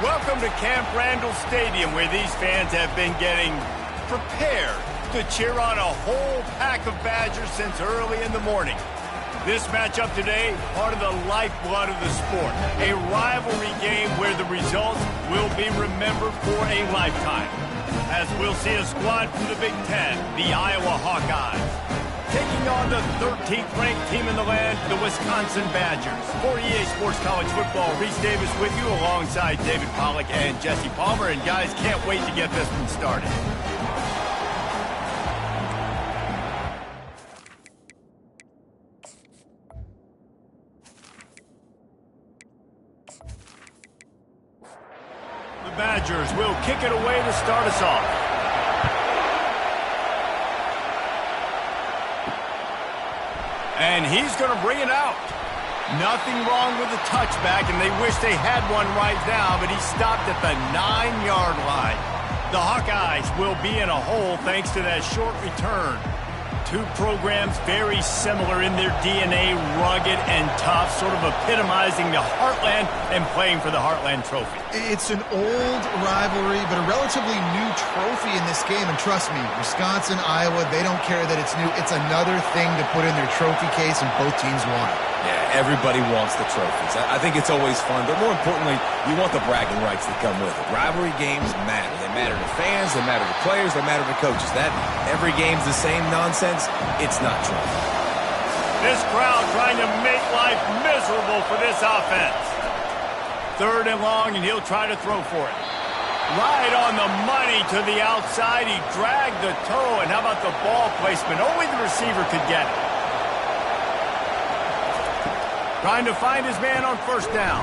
Welcome to Camp Randall Stadium, where these fans have been getting prepared to cheer on a whole pack of Badgers since early in the morning. This matchup today, part of the lifeblood of the sport. A rivalry game where the results will be remembered for a lifetime. As we'll see a squad from the Big Ten, the Iowa Hawkeyes, taking on the 13th ranked team in the land, the Wisconsin Badgers. For EA Sports College Football, Reese Davis with you alongside David Pollack and Jesse Palmer. And guys, can't wait to get this one started. The Badgers will kick it away to start us off. And he's going to bring it out. Nothing wrong with the touchback, and they wish they had one right now, but he stopped at the 9-yard line. The Hawkeyes will be in a hole thanks to that short return. Two programs very similar in their DNA, rugged and tough, sort of epitomizing the Heartland and playing for the Heartland Trophy. It's an old rivalry, but a relatively new trophy in this game. And trust me, Wisconsin, Iowa, they don't care that it's new. It's another thing to put in their trophy case, and both teams want it. Yeah, everybody wants the trophies. I think it's always fun, but more importantly, you want the bragging rights that come with it. Rivalry games matter. They matter to fans, they matter to players, they matter to coaches. That every game's the same nonsense, it's not true. This crowd trying to make life miserable for this offense. 3rd and long, and he'll try to throw for it. Right on the money to the outside. He dragged the toe, and how about the ball placement? Only the receiver could get it. Trying to find his man on 1st down.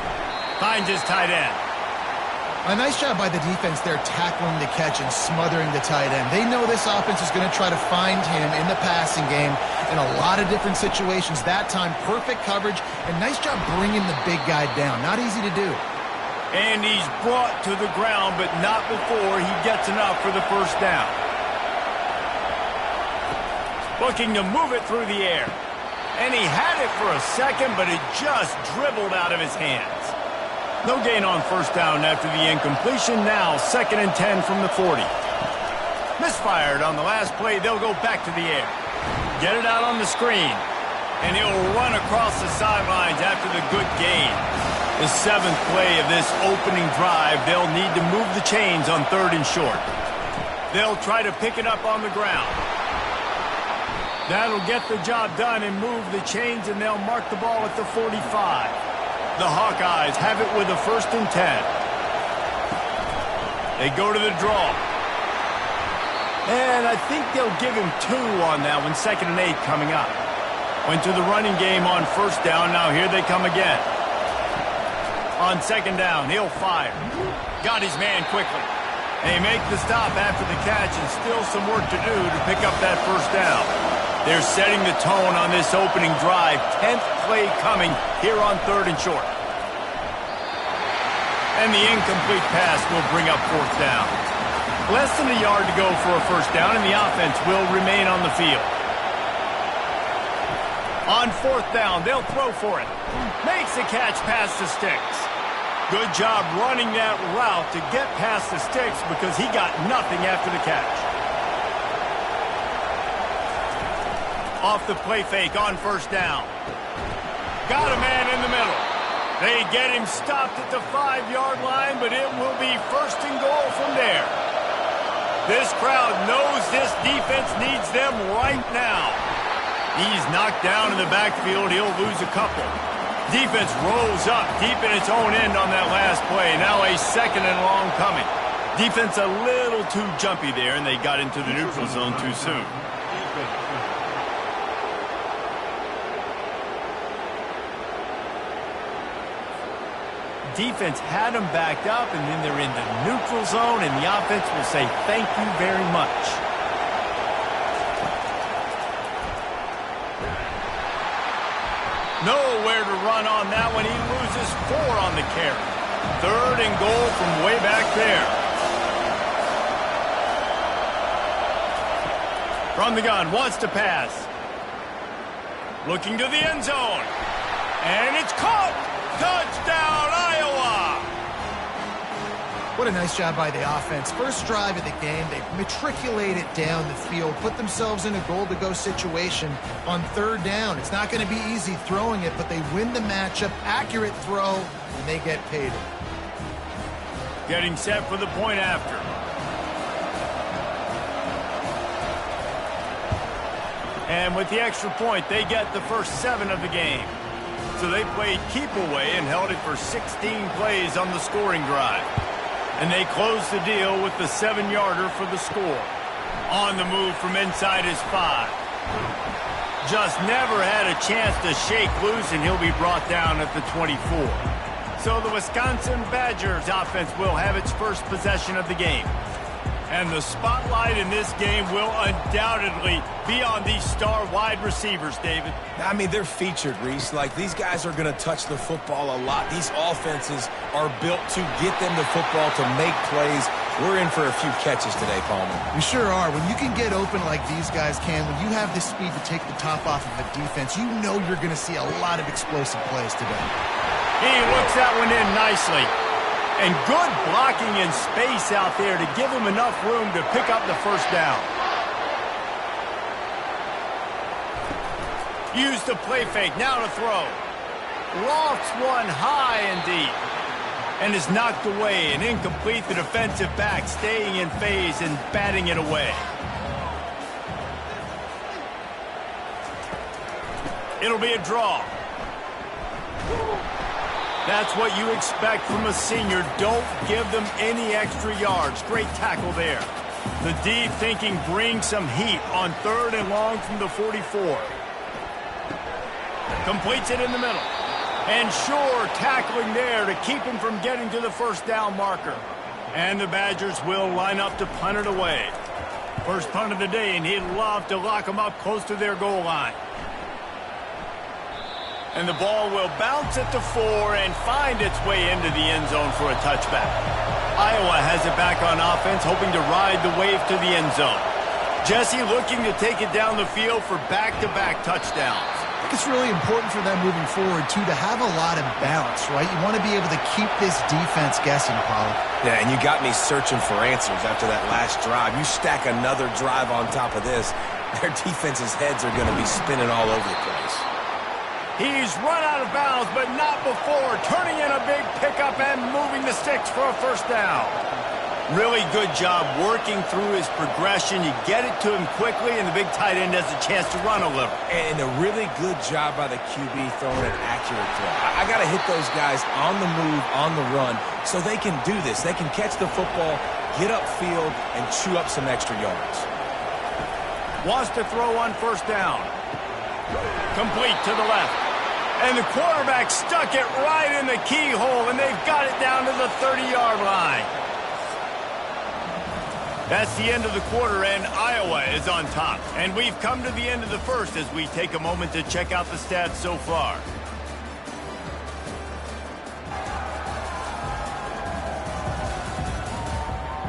Finds his tight end. A nice job by the defense there, tackling the catch and smothering the tight end. They know this offense is going to try to find him in the passing game in a lot of different situations. That time, perfect coverage, and nice job bringing the big guy down. Not easy to do. And he's brought to the ground, but not before he gets enough for the 1st down. Looking to move it through the air. And he had it for a second, but it just dribbled out of his hands. No gain on 1st down after the incompletion. Now 2nd and 10 from the 40. Misfired on the last play. They'll go back to the air. Get it out on the screen. And he'll run across the sidelines after the good gain. The 7th play of this opening drive. They'll need to move the chains on 3rd and short. They'll try to pick it up on the ground. That'll get the job done and move the chains, and they'll mark the ball at the 45. The Hawkeyes have it with a 1st and 10. They go to the draw. And I think they'll give him 2 on that one. 2nd and 8 coming up. Went to the running game on 1st down. Now here they come again. On 2nd down, he'll fire. Got his man quickly. They make the stop after the catch, and still some work to do to pick up that 1st down. They're setting the tone on this opening drive. 10th play coming here on 3rd and short. And the incomplete pass will bring up 4th down. Less than a yard to go for a 1st down, and the offense will remain on the field. On 4th down, they'll throw for it. Makes the catch past the sticks. Good job running that route to get past the sticks because he got nothing after the catch. Off the play fake on 1st down. Got a man in the middle. They get him stopped at the 5-yard line, but it will be 1st and goal from there. This crowd knows this defense needs them right now. He's knocked down in the backfield. He'll lose a couple. Defense rolls up deep in its own end on that last play. Now a 2nd and long coming. Defense a little too jumpy there, and they got into the neutral zone too soon. Defense had them backed up, and then they're in the neutral zone, and the offense will say thank you very much. Nowhere to run on that one. He loses 4 on the carry. 3rd and goal from way back there. From the gun, wants to pass. Looking to the end zone. And it's caught. Touchdown, Iowa! What a nice job by the offense. First drive of the game, they matriculate it down the field, put themselves in a goal-to-go situation on third down. It's not going to be easy throwing it, but they win the matchup, accurate throw, and they get paid. Getting set for the point after. And with the extra point, they get the first 7 of the game. So they played keep away and held it for 16 plays on the scoring drive. And they closed the deal with the 7-yarder for the score. On the move from inside his 5. Just never had a chance to shake loose, and he'll be brought down at the 24. So the Wisconsin Badgers offense will have its first possession of the game. And the spotlight in this game will undoubtedly be on these star wide receivers, David. I mean, they're featured, Reese. Like, these guys are going to touch the football a lot. These offenses are built to get them the football, to make plays. We're in for a few catches today, Palmer. We sure are. When you can get open like these guys can, when you have the speed to take the top off of a defense, you know you're going to see a lot of explosive plays today. He looks that one in nicely. And good blocking in space out there to give him enough room to pick up the first down. Use the play fake, now to throw. Lofts one high and deep. And is knocked away and incomplete. The defensive back staying in phase and batting it away. It'll be a draw. That's what you expect from a senior. Don't give them any extra yards. Great tackle there. The deep thinking brings some heat on 3rd and long from the 44. Completes it in the middle. And sure, tackling there to keep him from getting to the first down marker. And the Badgers will line up to punt it away. First punt of the day, and he'd love to lock them up close to their goal line. And the ball will bounce at the 4 and find its way into the end zone for a touchback. Iowa has it back on offense, hoping to ride the wave to the end zone. Jesse looking to take it down the field for back-to-back touchdowns. I think it's really important for them moving forward, too, to have a lot of balance, right? You want to be able to keep this defense guessing, Paulie. Yeah, and you got me searching for answers after that last drive. You stack another drive on top of this, their defense's heads are going to be spinning all over the place. He's run out of bounds, but not before. Turning in a big pickup and moving the sticks for a first down. Really good job working through his progression. You get it to him quickly, and the big tight end has a chance to run a little. And a really good job by the QB throwing an accurate throw. I got to hit those guys on the move, on the run, so they can do this. They can catch the football, get upfield, and chew up some extra yards. Wants to throw on first down. Complete to the left. And the quarterback stuck it right in the keyhole, and they've got it down to the 30-yard line. That's the end of the quarter, and Iowa is on top. And we've come to the end of the first as we take a moment to check out the stats so far.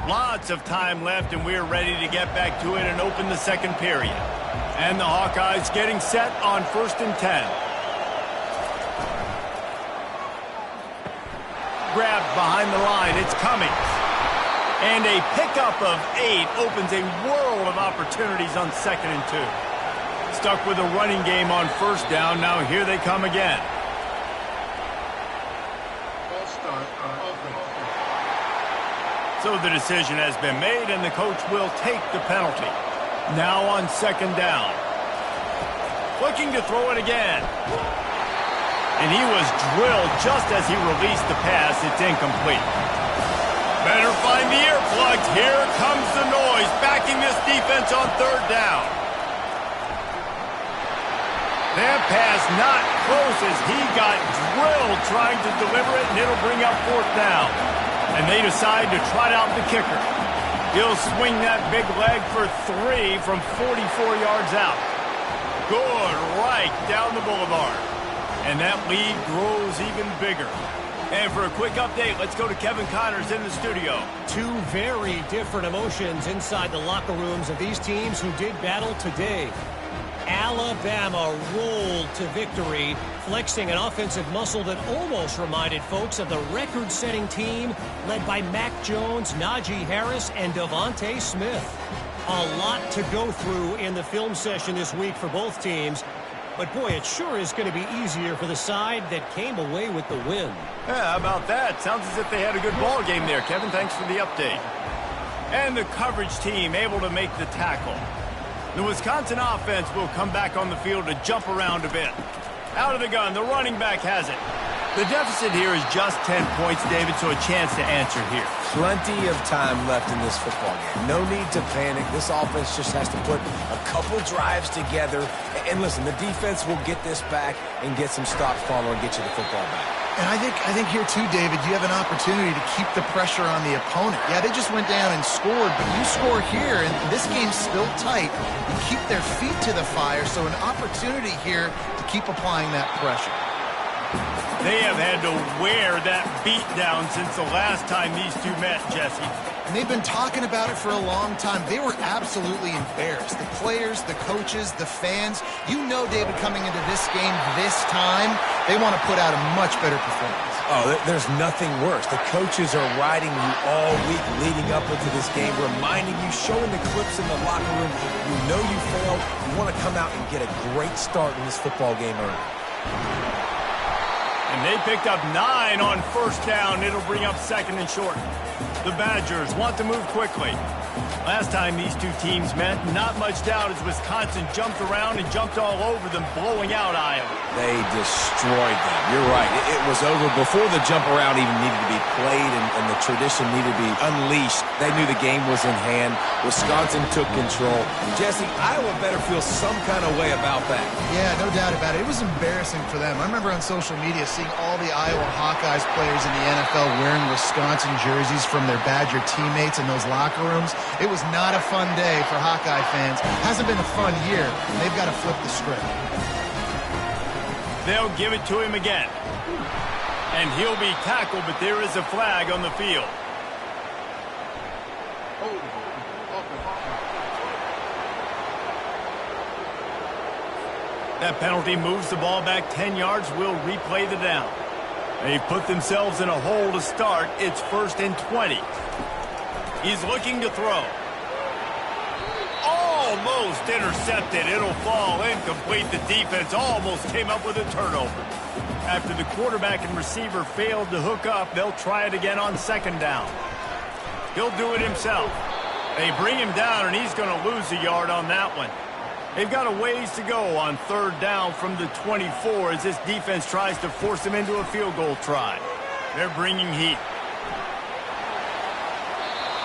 Lots of time left, and we're ready to get back to it and open the second period. And the Hawkeyes getting set on 1st and 10. Grabbed behind the line, it's Cummings. And a pickup of 8 opens a world of opportunities on 2nd and 2. Stuck with a running game on first down, now here they come again. So the decision has been made, and the coach will take the penalty. Now on 2nd down. Looking to throw it again. And he was drilled just as he released the pass. It's incomplete. Better find the earplugs. Here comes the noise, backing this defense on 3rd down. That pass not close as he got drilled trying to deliver it, and it'll bring up 4th down. And they decide to trot out the kicker. He'll swing that big leg for 3 from 44 yards out. Good right down the boulevard. And that lead grows even bigger. And for a quick update, let's go to Kevin Connors in the studio. 2 very different emotions inside the locker rooms of these teams who did battle today. Alabama rolled to victory flexing an offensive muscle that almost reminded folks of the record-setting team led by Mac Jones, Najee Harris, and Devontae Smith. A lot to go through in the film session this week for both teams. But, boy, it sure is going to be easier for the side that came away with the win. Yeah, how about that? Sounds as if they had a good ball game there, Kevin. Thanks for the update. And the coverage team able to make the tackle. The Wisconsin offense will come back on the field to jump around a bit. Out of the gun, the running back has it. The deficit here is just 10 points, David, so a chance to answer here. Plenty of time left in this football game. No need to panic. This offense just has to put a couple drives together. And listen, the defense will get this back and get some stops following and get you the football back. And I think here too, David, you have an opportunity to keep the pressure on the opponent. Yeah, they just went down and scored, but you score here, and this game's still tight. You keep their feet to the fire, so an opportunity here to keep applying that pressure. They have had to wear that beat down since the last time these two met, Jesse. And they've been talking about it for a long time. They were absolutely embarrassed. The players, the coaches, the fans. You know, David, coming into this game this time, they want to put out a much better performance. Oh, there's nothing worse. The coaches are riding you all week leading up into this game, reminding you, showing the clips in the locker room. You know you failed. You want to come out and get a great start in this football game early. And they picked up 9 on first down. It'll bring up second and short. The Badgers want to move quickly. Last time these two teams met, not much doubt as Wisconsin jumped around and jumped all over them, blowing out Iowa. They destroyed them. You're right. It was over before the jump around even needed to be played and the tradition needed to be unleashed. They knew the game was in hand. Wisconsin took control. Jesse, Iowa better feel some kind of way about that. Yeah, no doubt about it. It was embarrassing for them. I remember on social media seeing all the Iowa Hawkeyes players in the NFL wearing Wisconsin jerseys from their Badger teammates in those locker rooms. It was not a fun day for Hawkeye fans. Hasn't been a fun year. They've got to flip the script. They'll give it to him again. And he'll be tackled, but there is a flag on the field. That penalty moves the ball back 10 yards. We'll replay the down. They've put themselves in a hole to start. It's 1st and 20. He's looking to throw. Almost intercepted. It'll fall incomplete. The defense almost came up with a turnover. After the quarterback and receiver failed to hook up, they'll try it again on 2nd down. He'll do it himself. They bring him down, and he's going to lose a yard on that one. They've got a ways to go on 3rd down from the 24 as this defense tries to force him into a field goal try. They're bringing heat.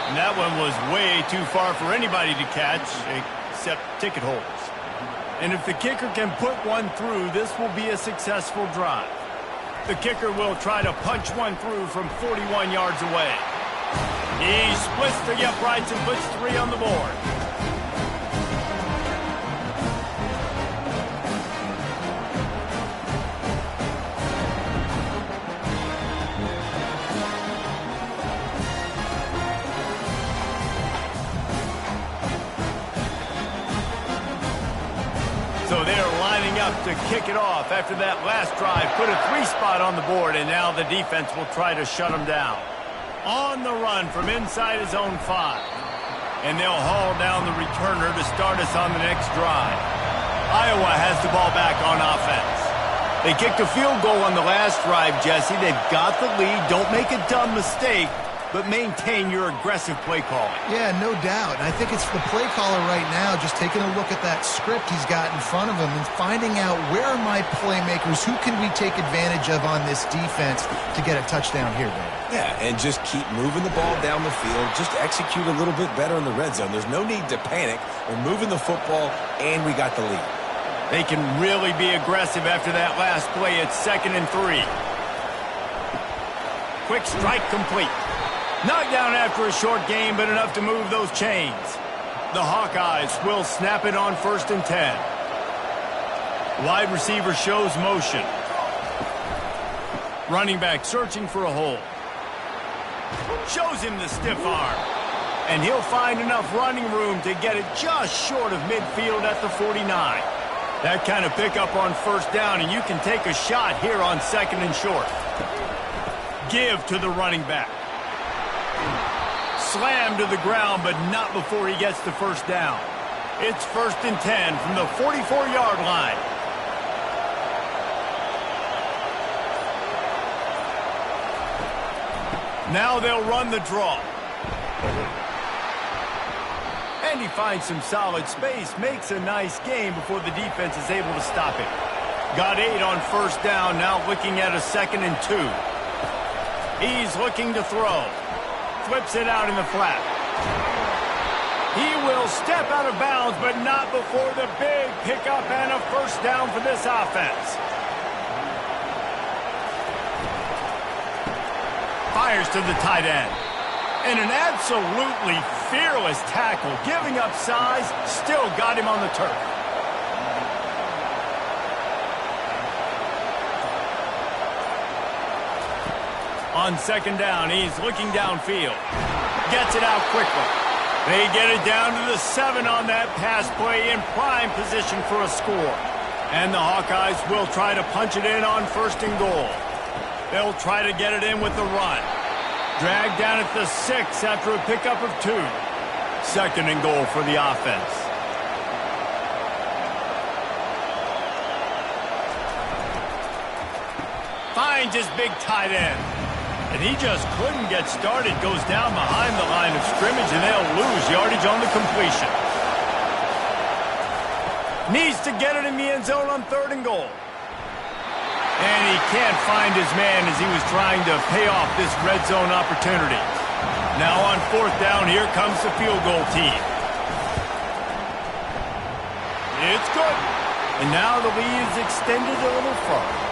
And that one was way too far for anybody to catch, except ticket holders. And if the kicker can put one through, this will be a successful drive. The kicker will try to punch one through from 41 yards away. He splits the uprights and puts 3 on the board. So they're lining up to kick it off after that last drive. Put a 3 spot on the board, and now the defense will try to shut them down. On the run from inside his own 5. And they'll haul down the returner to start us on the next drive. Iowa has the ball back on offense. They kicked a field goal on the last drive, Jesse. They've got the lead. Don't make a dumb mistake, but maintain your aggressive play calling. Yeah, no doubt. And I think it's the play caller right now just taking a look at that script he's got in front of him and finding out where are my playmakers, who can we take advantage of on this defense to get a touchdown here, Dave? Yeah, and just keep moving the ball down the field. Just execute a little bit better in the red zone. There's no need to panic. We're moving the football, and we got the lead. They can really be aggressive after that last play. It's 2nd and 3. Quick strike complete. Knocked down after a short game, but enough to move those chains. The Hawkeyes will snap it on 1st and 10. Wide receiver shows motion. Running back searching for a hole. Shows him the stiff arm. And he'll find enough running room to get it just short of midfield at the 49. That kind of pickup on first down, and you can take a shot here on second and short. Give to the running back. Slammed to the ground, but not before he gets the first down. It's 1st and 10 from the 44-yard line. Now they'll run the draw. And he finds some solid space, makes a nice gain before the defense is able to stop it. Got 8 on first down, now looking at a 2nd and 2. He's looking to throw. Flips it out in the flat. He will step out of bounds, but not before the big pickup and a first down for this offense. Fires to the tight end. And an absolutely fearless tackle, giving up size, still got him on the turf. On 2nd down, he's looking downfield. Gets it out quickly. They get it down to the 7 on that pass play in prime position for a score. And the Hawkeyes will try to punch it in on 1st and goal. They'll try to get it in with the run. Dragged down at the 6 after a pickup of 2. 2nd and goal for the offense. Finds his big tight end. And he just couldn't get started. Goes down behind the line of scrimmage, and they'll lose yardage on the completion. Needs to get it in the end zone on 3rd and goal. And he can't find his man as he was trying to pay off this red zone opportunity. Now on 4th down, here comes the field goal team. It's good. And now the lead is extended a little further.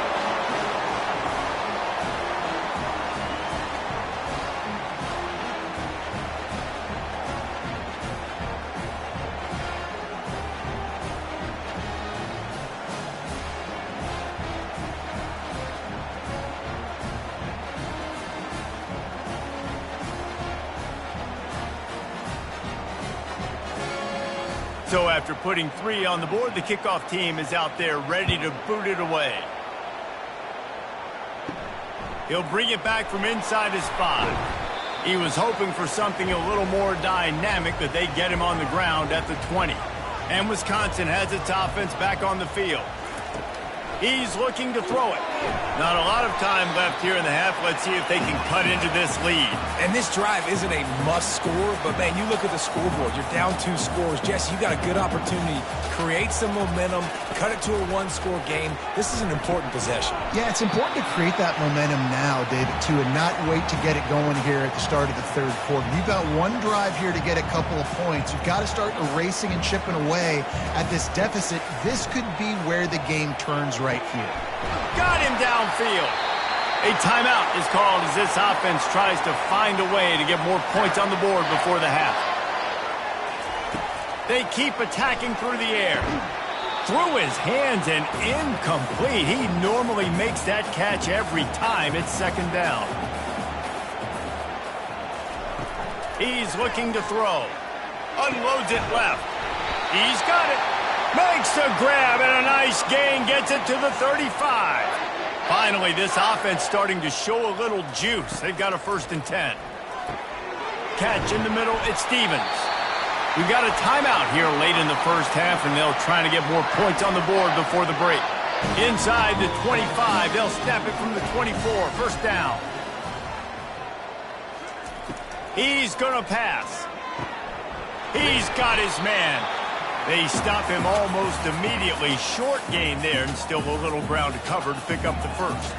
So after putting 3 on the board, the kickoff team is out there ready to boot it away. He'll bring it back from inside his 5. He was hoping for something a little more dynamic, but they get him on the ground at the 20. And Wisconsin has its offense back on the field. He's looking to throw it. Not a lot of time left here in the half. Let's see if they can cut into this lead. And this drive isn't a must score, but, man, you look at the scoreboard. You're down 2 scores. Jesse, you got a good opportunity. Create some momentum. Cut it to a 1-score game. This is an important possession. Yeah, it's important to create that momentum now, David, too, and not wait to get it going here at the start of the 3rd quarter. You've got one drive here to get a couple of points. You've got to start erasing and chipping away at this deficit. This could be where the game turns right here. Got him downfield. A timeout is called as this offense tries to find a way to get more points on the board before the half. They keep attacking through the air. Through his hands and incomplete. He normally makes that catch every time. It's 2nd down. He's looking to throw. Unloads it left. He's got it. Makes a grab and a nice gain. Gets it to the 35. Finally, this offense starting to show a little juice. They've got a 1st and 10. Catch in the middle. It's Stevens. We've got a timeout here late in the first half, and they'll try to get more points on the board before the break. Inside the 25, they'll snap it from the 24. 1st down. He's going to pass. He's got his man. They stop him almost immediately. Short gain there, and still a little ground to cover to pick up the 1st.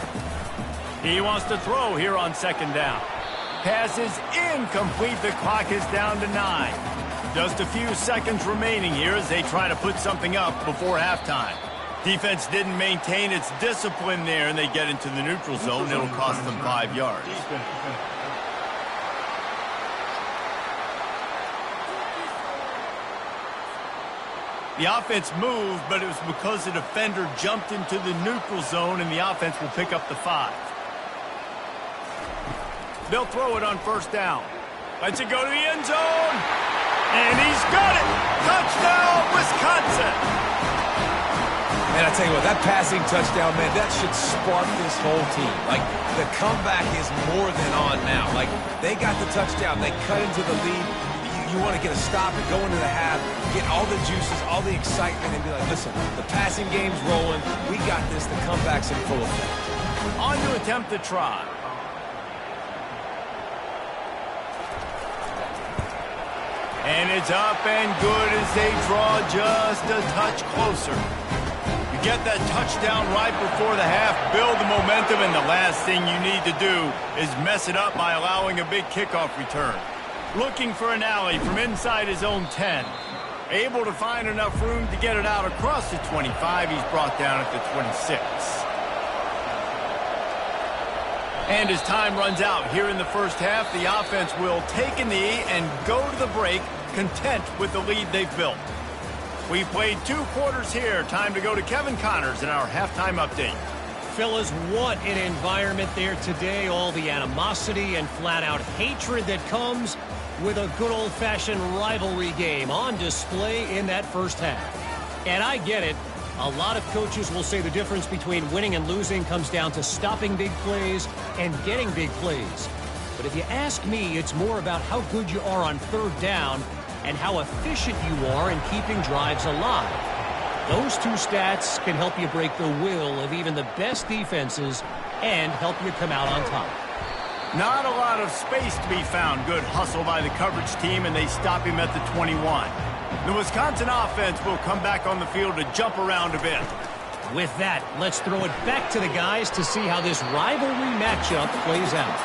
He wants to throw here on 2nd down. Pass is incomplete. The clock is down to 9. Just a few seconds remaining here as they try to put something up before halftime. Defense didn't maintain its discipline there, and they get into the neutral zone. It'll cost them 5 yards. The offense moved, but it was because the defender jumped into the neutral zone, and the offense will pick up the 5. They'll throw it on 1st down. Lets it go to the end zone. And he's got it. Touchdown, Wisconsin. Man, I tell you what, that passing touchdown, man, that should spark this whole team. Like, the comeback is more than on now. Like, they got the touchdown. They cut into the lead. You want to get a stop and go into the half, get all the juices, all the excitement, and be like, listen, the passing game's rolling. We got this. The comeback's in full effect. On to attempt the try. And it's up and good as they draw just a touch closer. You get that touchdown right before the half, build the momentum, and the last thing you need to do is mess it up by allowing a big kickoff return. Looking for an alley from inside his own 10. Able to find enough room to get it out across the 25. He's brought down at the 26. And as time runs out here in the first half, the offense will take a knee and go to the break, content with the lead they've built. We played 2 quarters here. Time to go to Kevin Connors in our halftime update. Fellas, what an environment there today. All the animosity and flat-out hatred that comes with a good old-fashioned rivalry game on display in that first half. And I get it. A lot of coaches will say the difference between winning and losing comes down to stopping big plays and getting big plays. But if you ask me, it's more about how good you are on third down and how efficient you are in keeping drives alive. Those 2 stats can help you break the will of even the best defenses and help you come out on top. Not a lot of space to be found. Good hustle by the coverage team, and they stop him at the 21. The Wisconsin offense will come back on the field to jump around a bit. With that, let's throw it back to the guys to see how this rivalry matchup plays out.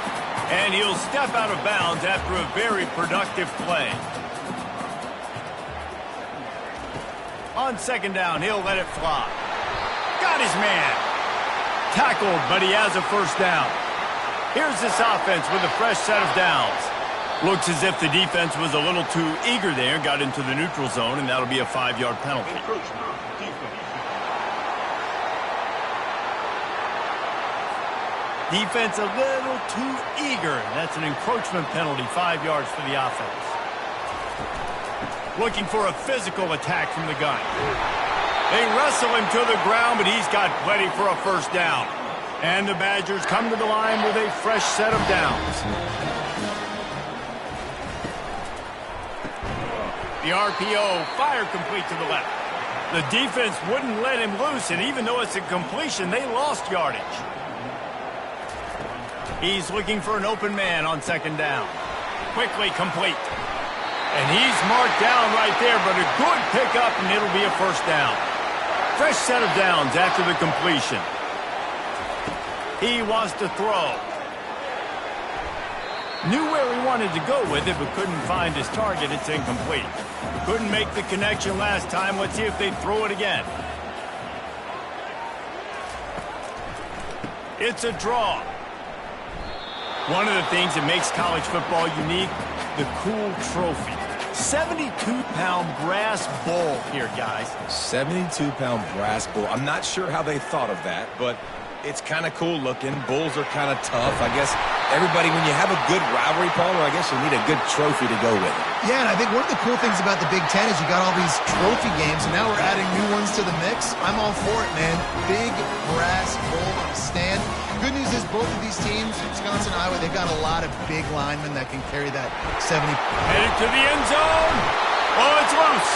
And he'll step out of bounds after a very productive play. On second down, he'll let it fly. Got his man. Tackled, but he has a first down. Here's this offense with a fresh set of downs. Looks as if the defense was a little too eager there, got into the neutral zone, and that'll be a 5-yard penalty. Defense a little too eager. That's an encroachment penalty, 5 yards for the offense. Looking for a physical attack from the gun. They wrestle him to the ground, but he's got plenty for a first down. And the Badgers come to the line with a fresh set of downs. The RPO, fire complete to the left. The defense wouldn't let him loose, and even though it's a completion, they lost yardage. He's looking for an open man on second down. Quickly complete. And he's marked down right there, but a good pickup, and it'll be a first down. Fresh set of downs after the completion. He wants to throw. Knew where he wanted to go with it, but couldn't find his target. It's incomplete. Couldn't make the connection last time. Let's see if they throw it again. It's a draw. One of the things that makes college football unique, the cool trophy. 72-pound brass bowl here, guys. 72-pound brass bowl. I'm not sure how they thought of that, but it's kind of cool looking. Bulls are kind of tough. I guess everybody, when you have a good rivalry, Paul, I guess you need a good trophy to go with it. Yeah, and I think one of the cool things about the Big Ten is you got all these trophy games, and now we're adding new ones to the mix. I'm all for it, man. Big brass bowl on a stand. Good news is both of these teams, Wisconsin and Iowa, they've got a lot of big linemen that can carry that 70. Headed to the end zone. Oh, it's loose.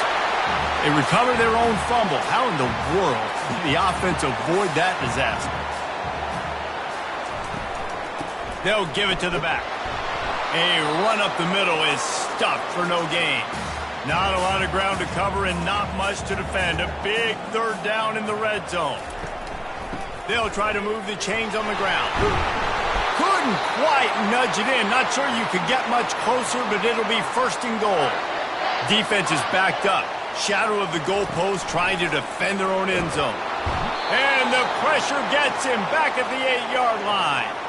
They recover their own fumble. How in the world did the offense avoid that disaster? They'll give it to the back. A run up the middle is stuffed for no gain. Not a lot of ground to cover and not much to defend. A big third down in the red zone. They'll try to move the chains on the ground. Couldn't quite nudge it in. Not sure you could get much closer, but it'll be first and goal. Defense is backed up. Shadow of the goalpost trying to defend their own end zone. And the pressure gets him back at the 8-yard line.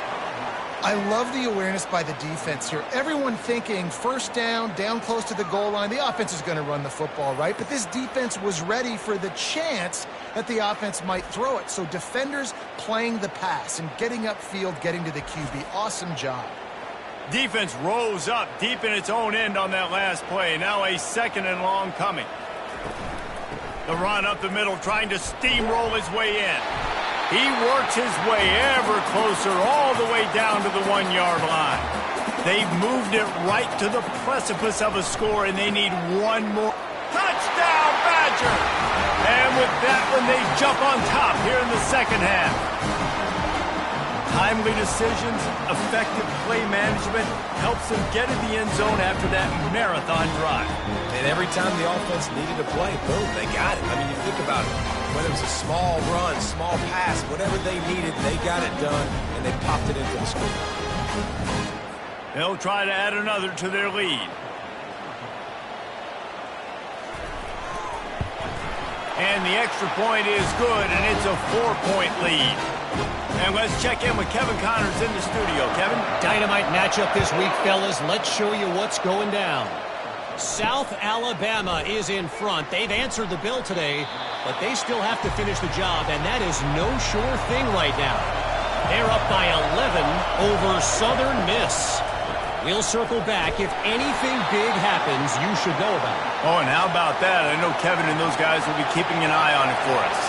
I love the awareness by the defense here. Everyone thinking first down, down close to the goal line. The offense is going to run the football, right? But this defense was ready for the chance that the offense might throw it. So defenders playing the pass and getting upfield, getting to the QB. Awesome job. Defense rose up deep in its own end on that last play. Now a second and long coming. The run up the middle, trying to steamroll his way in. He works his way ever closer, all the way down to the 1-yard line. They've moved it right to the precipice of a score, and they need one more. Touchdown, Badger! And with that one, they jump on top here in the second half. Timely decisions, effective play management helps them get in the end zone after that marathon drive. And every time the offense needed a play, boom, they got it. I mean, you think about it. Whether it was a small run, small pass, whatever they needed, they got it done, and they popped it into the score. They'll try to add another to their lead. And the extra point is good, and it's a 4-point lead. And let's check in with Kevin Connors in the studio. Kevin? Dynamite matchup this week, fellas. Let's show you what's going down. South Alabama is in front. They've answered the bell today, but they still have to finish the job, and that is no sure thing right now. They're up by 11 over Southern Miss. We'll circle back. If anything big happens, you should know about it. Oh, and how about that? I know Kevin and those guys will be keeping an eye on it for us.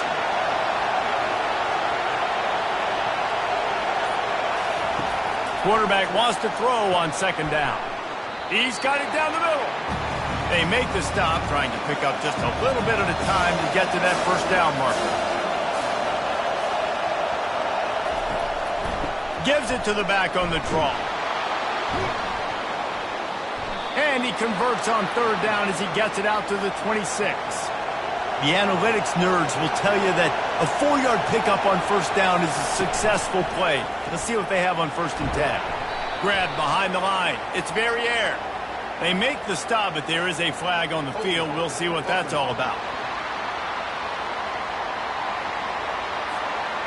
Quarterback wants to throw on second down. He's got it down the middle. They make the stop, trying to pick up just a little bit at a time to get to that first down marker. Gives it to the back on the draw. And he converts on third down as he gets it out to the 26. The analytics nerds will tell you that a 4-yard pickup on first down is a successful play. Let's see what they have on 1st and 10. Grab behind the line. It's Verrier. They make the stop, but there is a flag on the field. We'll see what that's all about.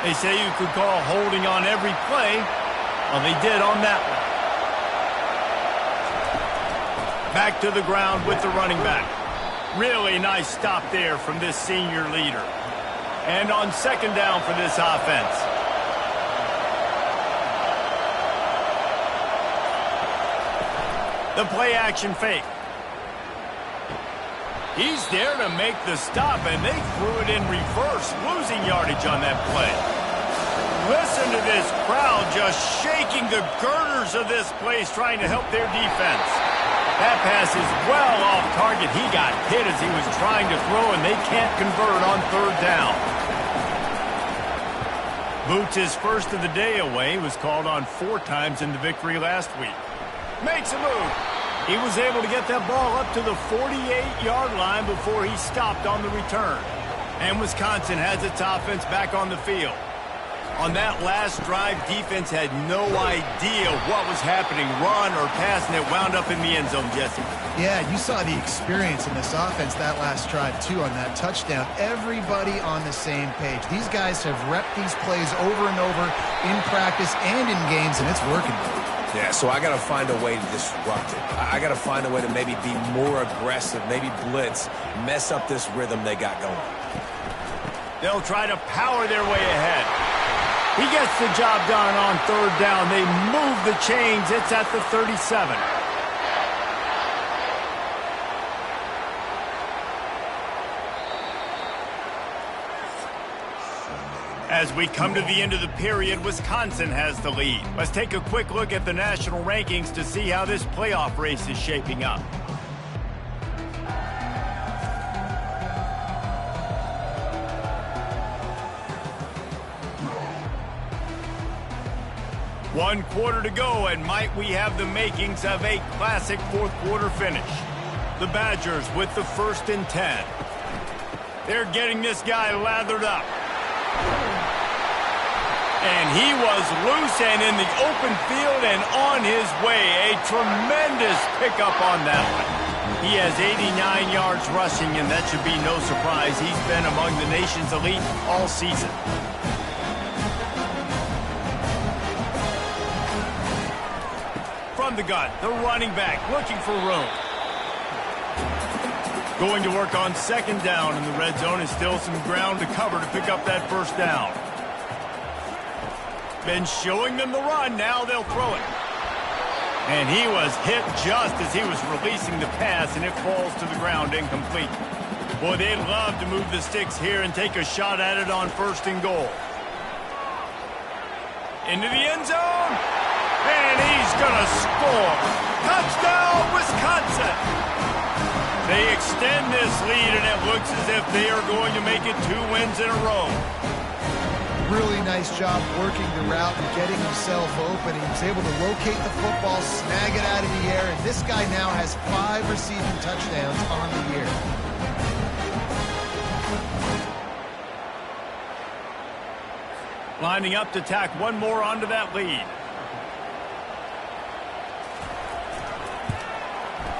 They say you could call holding on every play. Well, they did on that one. Back to the ground with the running back. Really nice stop there from this senior leader. And on second down for this offense. The play action fake. He's there to make the stop, and they threw it in reverse, losing yardage on that play. Listen to this crowd just shaking the girders of this place, trying to help their defense. That pass is well off target. He got hit as he was trying to throw, and they can't convert on third down. Boots' first of the day away was called on 4 times in the victory last week. Makes a move. He was able to get that ball up to the 48-yard line before he stopped on the return. And Wisconsin has its offense back on the field. On that last drive, defense had no idea what was happening, run or pass, and it wound up in the end zone, Jesse. Yeah, you saw the experience in this offense that last drive, too, on that touchdown. Everybody on the same page. These guys have repped these plays over and over in practice and in games, and it's working. Yeah, so I got to find a way to disrupt it. I got to find a way to maybe be more aggressive, maybe blitz, mess up this rhythm they got going. They'll try to power their way ahead. He gets the job done on third down. They move the chains. It's at the 37. As we come to the end of the period, Wisconsin has the lead. Let's take a quick look at the national rankings to see how this playoff race is shaping up. One quarter to go, and might we have the makings of a classic fourth quarter finish. The Badgers with the 1st and 10. They're getting this guy lathered up. And he was loose and in the open field and on his way. A tremendous pickup on that one. He has 89 yards rushing, and that should be no surprise. He's been among the nation's elite all season. From the gun, the running back looking for room. Going to work on second down in the red zone, and still some ground to cover to pick up that first down. Been showing them the run, now they'll throw it. And he was hit just as he was releasing the pass, and it falls to the ground incomplete. Boy, they'd love to move the sticks here and take a shot at it on 1st and goal. Into the end zone. And he's going to score. Touchdown, Wisconsin. They extend this lead, and it looks as if they are going to make it 2 wins in a row. Really nice job working the route and getting himself open. He was able to locate the football, snag it out of the air, and this guy now has 5 receiving touchdowns on the year. Lining up to tack one more onto that lead.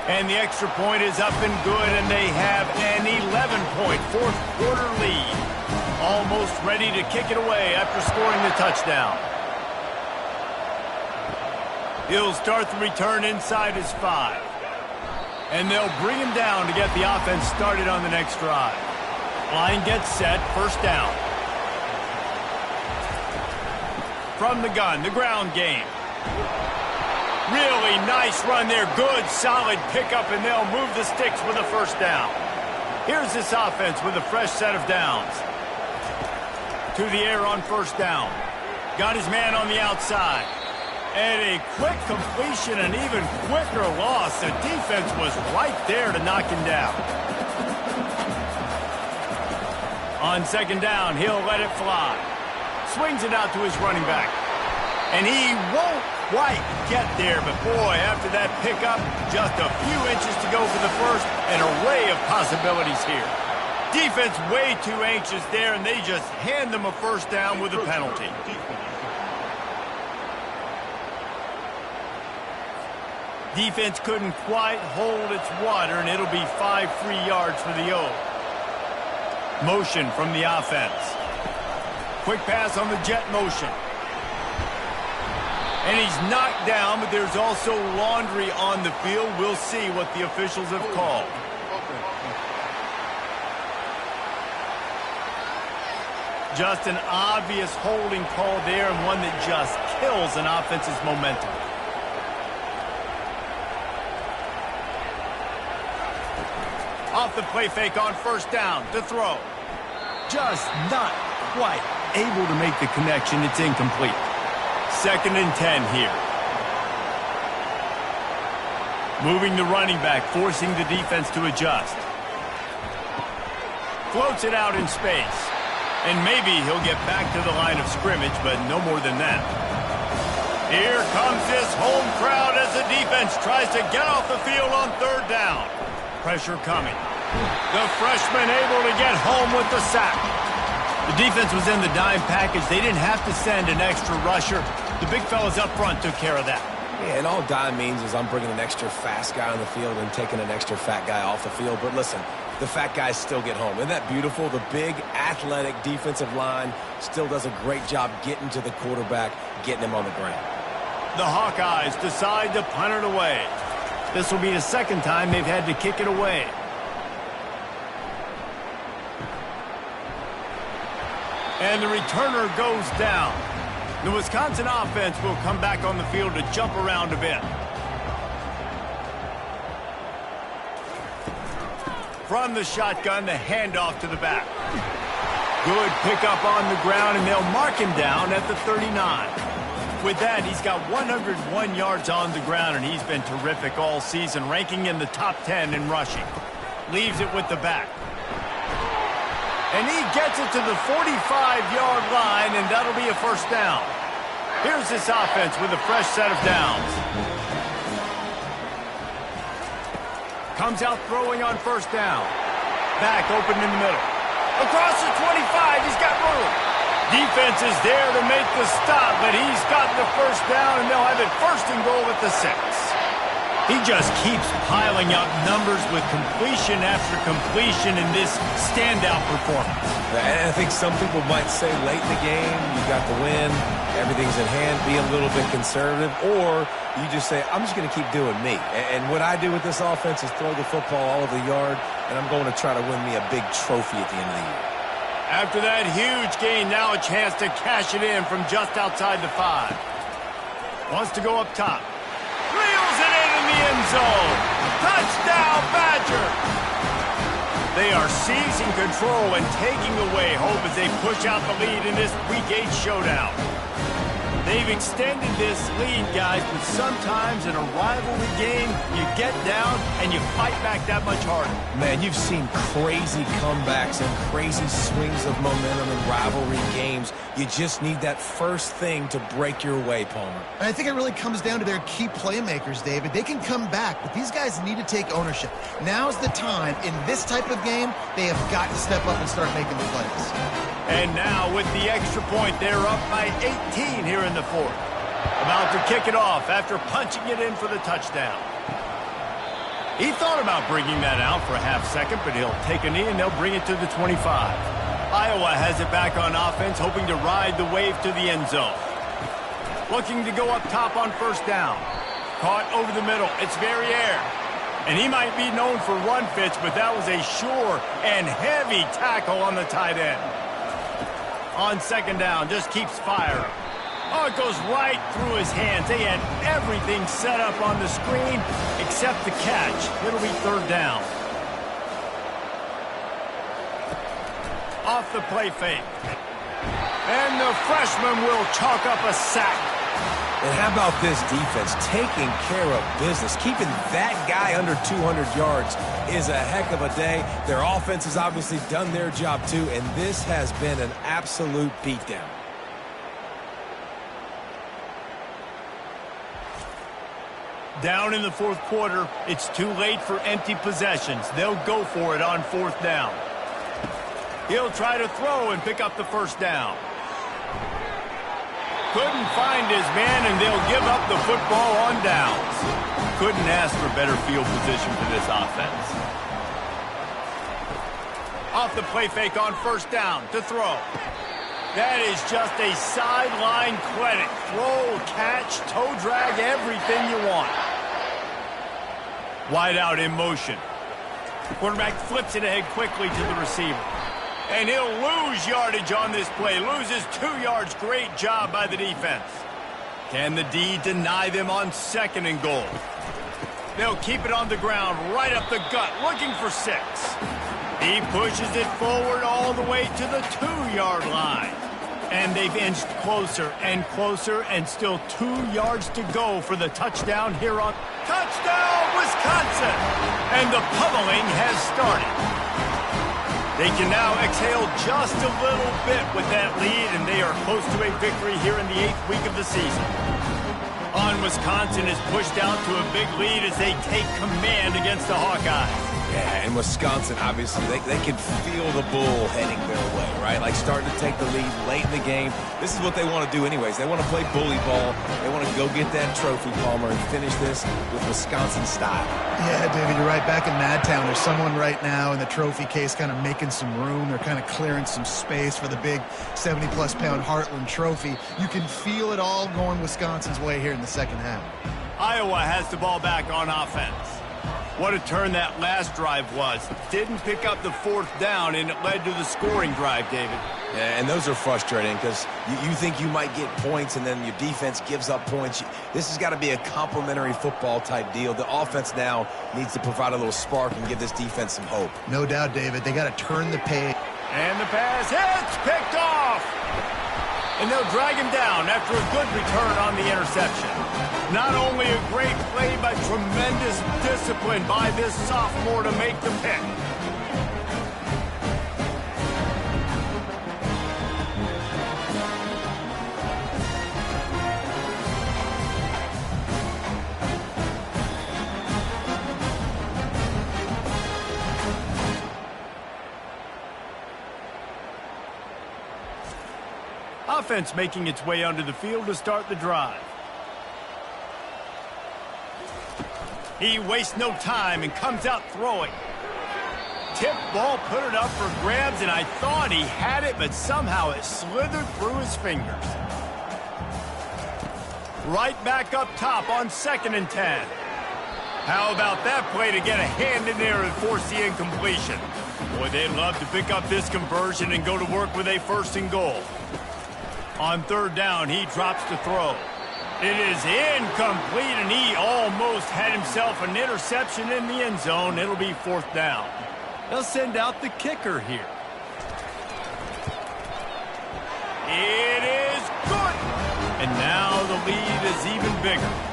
And the extra point is up and good, and they have an 11-point fourth-quarter lead. Almost ready to kick it away after scoring the touchdown. He'll start the return inside his 5. And they'll bring him down to get the offense started on the next drive. Line gets set, 1st down. From the gun, the ground game. Really nice run there. Good, solid pickup, and they'll move the sticks with a 1st down. Here's this offense with a fresh set of downs. To the air on 1st down. Got his man on the outside. And a quick completion, an even quicker loss. The defense was right there to knock him down. On 2nd down, he'll let it fly. Swings it out to his running back. And he won't quite get there, but boy, after that pickup, just a few inches to go for the 1st. An array of possibilities here. Defense way too anxious there, and they just hand them a 1st down with a penalty. Defense couldn't quite hold its water, and it'll be 5 free yards for the O. Motion from the offense. Quick pass on the jet motion. And he's knocked down, but there's also laundry on the field. We'll see what the officials have called. Just an obvious holding call there, and one that just kills an offense's momentum. Off the play fake on 1st down to throw. Just not quite able to make the connection. It's incomplete. 2nd and 10 here. Moving the running back, forcing the defense to adjust. Floats it out in space. And maybe he'll get back to the line of scrimmage, but no more than that. Here comes this home crowd as the defense tries to get off the field on 3rd down. Pressure coming. The freshman able to get home with the sack. The defense was in the dime package. They didn't have to send an extra rusher. The big fellas up front took care of that. Yeah, and all dime means is I'm bringing an extra fast guy on the field and taking an extra fat guy off the field. But listen, the fat guys still get home. Isn't that beautiful? The big, athletic defensive line still does a great job getting to the quarterback, getting him on the ground. The Hawkeyes decide to punt it away. This will be the 2nd time they've had to kick it away. And the returner goes down. The Wisconsin offense will come back on the field to jump around a bit. From the shotgun, the handoff to the back. Good pickup on the ground, and they'll mark him down at the 39. With that, he's got 101 yards on the ground, and he's been terrific all season, ranking in the top 10 in rushing. Leaves it with the back. And he gets it to the 45-yard line, and that'll be a 1st down. Here's this offense with a fresh set of downs. Comes out throwing on 1st down. Back open in the middle. Across the 25, he's got room. Defense is there to make the stop, but he's got the 1st down, and they'll have it 1st and goal at the 6. He just keeps piling up numbers with completion after completion in this standout performance. And I think some people might say late in the game, you got the win, everything's in hand, be a little bit conservative, or you just say, I'm just going to keep doing me. And what I do with this offense is throw the football all over the yard, and I'm going to try to win me a big trophy at the end of the year. After that huge gain, now a chance to cash it in from just outside the 5. Wants to go up top. Reels it in the end zone. Touchdown, Badger. They are seizing control and taking away hope as they push out the lead in this Week 8 showdown. They've extended this lead, guys, but sometimes in a rivalry game, you get down and you fight back that much harder. Man, you've seen crazy comebacks and crazy swings of momentum in rivalry games. You just need that first thing to break your way, Palmer. And I think it really comes down to their key playmakers, David. They can come back, but these guys need to take ownership. Now's the time. In this type of game, they have got to step up and start making the plays. And now with the extra point, they're up by 18 here in the fourth. About to kick it off after punching it in for the touchdown. He thought about bringing that out for a half second, but he'll take a knee and they'll bring it to the 25. Iowa has it back on offense, hoping to ride the wave to the end zone. Looking to go up top on first down. Caught over the middle. It's Verrier. And he might be known for run fits, but that was a sure and heavy tackle on the tight end. On second down, just keeps firing. Oh, it goes right through his hands. They had everything set up on the screen except the catch. It'll be third down. Off the play fake. And the freshman will chalk up a sack. And how about this defense taking care of business? Keeping that guy under 200 yards is a heck of a day. Their offense has obviously done their job too, and this has been an absolute beatdown. Down in the fourth quarter, it's too late for empty possessions. They'll go for it on fourth down. He'll try to throw and pick up the first down. Couldn't find his man, and they'll give up the football on downs. Couldn't ask for better field position for this offense. Off the play fake on first down to throw. That is just a sideline credit. Throw, catch, toe drag, everything you want. Wide out in motion. Quarterback flips it ahead quickly to the receiver. And he'll lose yardage on this play. Loses 2 yards. Great job by the defense. Can the D deny them on second and goal? They'll keep it on the ground, right up the gut, looking for 6. He pushes it forward all the way to the 2-yard line. And they've inched closer and closer, and still 2 yards to go for the touchdown here on Touchdown, Wisconsin! And the pummeling has started. They can now exhale just a little bit with that lead, and they are close to a victory here in the 8th week of the season. On Wisconsin is pushed out to a big lead as they take command against the Hawkeyes. Yeah, and Wisconsin, obviously, they can feel the bull heading their way, right? Like starting to take the lead late in the game. This is what they want to do anyways. They want to play bully ball. They want to go get that trophy, Palmer, and finish this with Wisconsin style. Yeah, David, you're right. Back in Madtown, there's someone right now in the trophy case kind of making some room. They're kind of clearing some space for the big 70-plus pound Heartland trophy. You can feel it all going Wisconsin's way here in the second half. Iowa has the ball back on offense. What a turn that last drive was. Didn't pick up the fourth down, and it led to the scoring drive, David. Yeah, and those are frustrating because you think you might get points, and then your defense gives up points. This has got to be a complementary football type deal. The offense now needs to provide a little spark and give this defense some hope. No doubt, David. They got to turn the page. And the pass hits, picked off. And they'll drag him down after a good return on the interception. Not only a great play, but tremendous discipline by this sophomore to make the pick. Offense making its way onto the field to start the drive. He wastes no time and comes out throwing. Tip ball, put it up for grabs, and I thought he had it, but somehow it slithered through his fingers. Right back up top on 2nd and 10. How about that play to get a hand in there and force the incompletion? Boy, they'd love to pick up this conversion and go to work with a 1st and goal. On 3rd down, he drops to throw. It is incomplete, and he almost had himself an interception in the end zone. It'll be 4th down. They'll send out the kicker here. It is good! And now the lead is even bigger.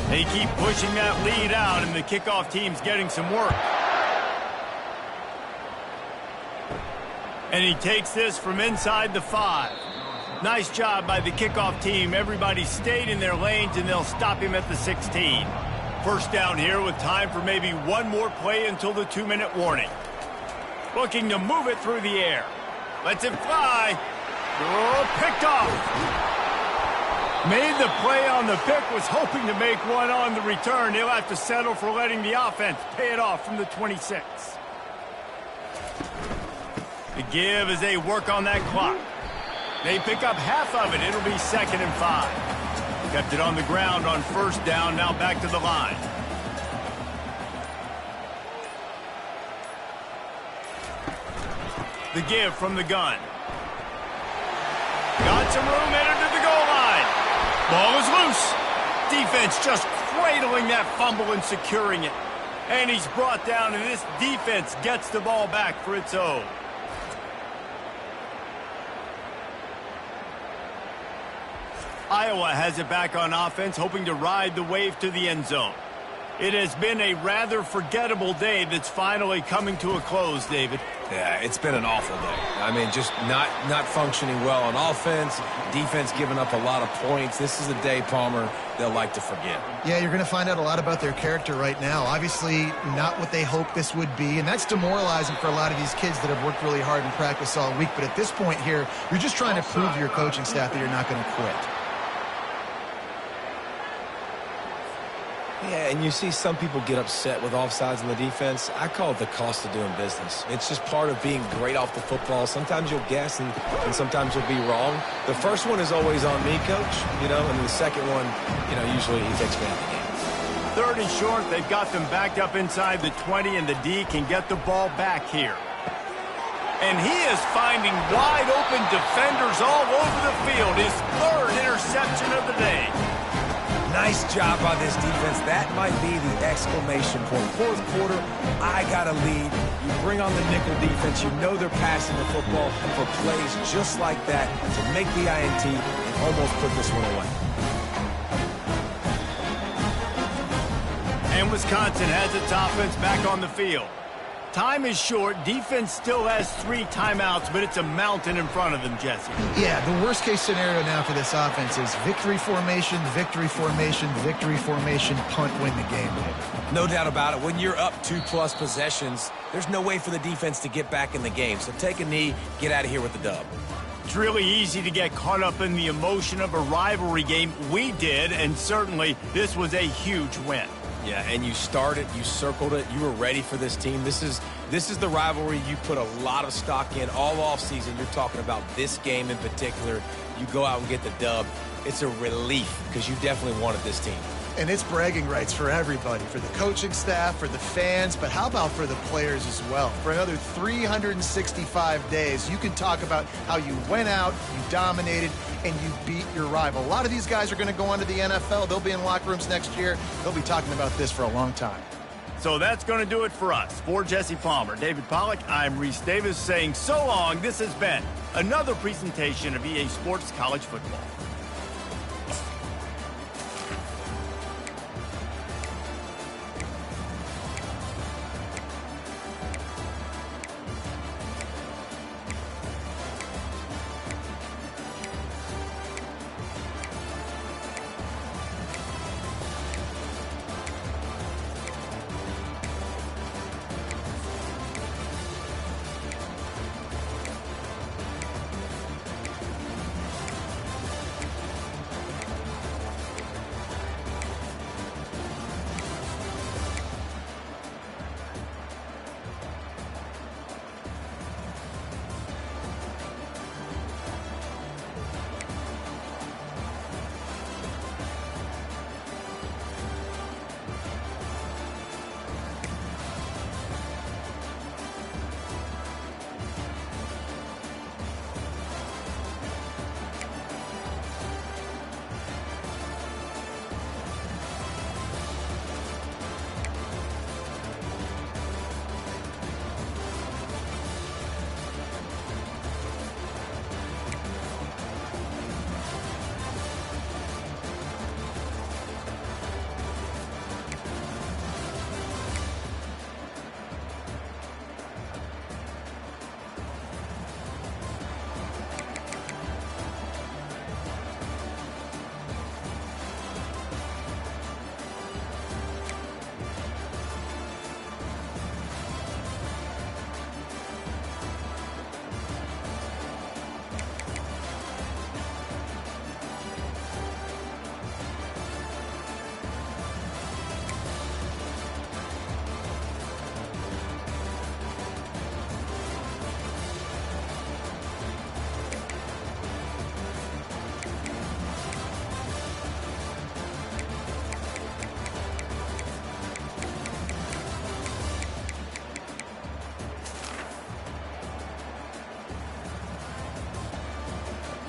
They keep pushing that lead out, and the kickoff team's getting some work. And he takes this from inside the 5. Nice job by the kickoff team. Everybody stayed in their lanes, and they'll stop him at the 16. First down here with time for maybe one more play until the 2-minute warning. Looking to move it through the air. Lets it fly. Oh, picked off. Made the play on the pick, was hoping to make one on the return. He'll have to settle for letting the offense pay it off from the 26. The give as they work on that clock. They pick up half of it. It'll be 2nd and 5. Kept it on the ground on first down, now back to the line. The give from the gun. Got some room, entered to the goal line. Ball is loose. Defense just cradling that fumble and securing it. And he's brought down, and this defense gets the ball back for its own. Iowa has it back on offense, hoping to ride the wave to the end zone. It has been a rather forgettable day that's finally coming to a close, David. Yeah, it's been an awful day. I mean, just not functioning well on offense, defense giving up a lot of points. This is a day, Palmer, they'll like to forget. Yeah, you're going to find out a lot about their character right now. Obviously, not what they hoped this would be, and that's demoralizing for a lot of these kids that have worked really hard in practice all week. But at this point here, you're just trying to prove to your coaching staff that you're not going to quit. Yeah, and you see some people get upset with offsides in the defense. I call it the cost of doing business. It's just part of being great off the football. Sometimes you'll guess, and sometimes you'll be wrong. The first one is always on me, Coach, and the second one, usually he takes me out of the game. 3rd and short, they've got them backed up inside the 20, and the D can get the ball back here. And he is finding wide-open defenders all over the field. His 3rd interception of the day. Nice job by this defense. That might be the exclamation point. 4th quarter, I got a lead. You bring on the nickel defense. You know they're passing the football for plays just like that to make the INT and almost put this one away. And Wisconsin has its offense back on the field. Time is short. Defense still has 3 timeouts, but it's a mountain in front of them, Jesse. Yeah, the worst-case scenario now for this offense is victory formation, victory formation, victory formation, punt, win the game. No doubt about it. When you're up 2+ possessions, there's no way for the defense to get back in the game. So take a knee, get out of here with the dub. It's really easy to get caught up in the emotion of a rivalry game. We did, and certainly this was a huge win. Yeah, and you started, you circled it, you were ready for this team. This is the rivalry you put a lot of stock in all offseason. You're talking about this game in particular. You go out and get the dub. It's a relief because you definitely wanted this team. And it's bragging rights for everybody, for the coaching staff, for the fans, but how about for the players as well? For another 365 days, you can talk about how you went out, you dominated, and you beat your rival. A lot of these guys are going to go on to the NFL. They'll be in locker rooms next year. They'll be talking about this for a long time. So that's going to do it for us. For Jesse Palmer, David Pollack, I'm Reese Davis saying so long. This has been another presentation of EA Sports College Football.